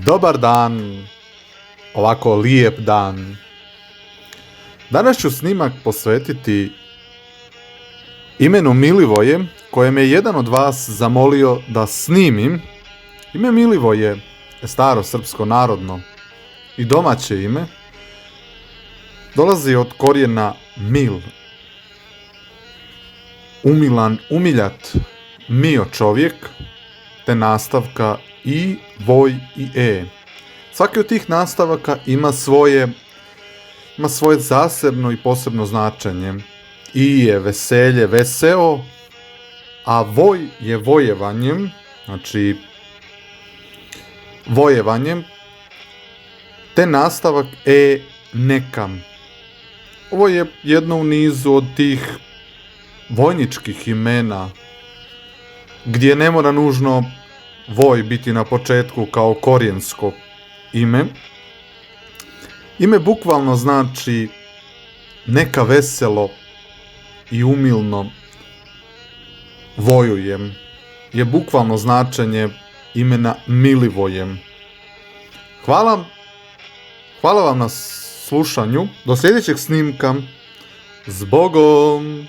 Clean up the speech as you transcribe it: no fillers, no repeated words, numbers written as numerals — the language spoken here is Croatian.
Dobar dan, ovako lijep dan. Danas ću snimak posvetiti imenu Milivoje, koje me je jedan od vas zamolio da snimim. Ime Milivoje je staro srpsko narodno i domaće ime. Dolazi od korijena mil, umilan, umiljat, mio čovjek, te nastavka i, voj i e. Svaki od tih nastavaka ima svoje zasebno i posebno značenje. I je veselje, veseo, a voj je vojevanjem, znači vojevanjem, te nastavak e nekam. Ovo je jedno u nizu od tih vojničkih imena, gdje ne mora nužno voj biti na početku kao korijensko ime. Ime bukvalno znači neka veselo i umilno vojujem. Je bukvalno značenje imena Milivojem. Hvala vam na slušanju. Do sljedećeg snimka. Zbogom!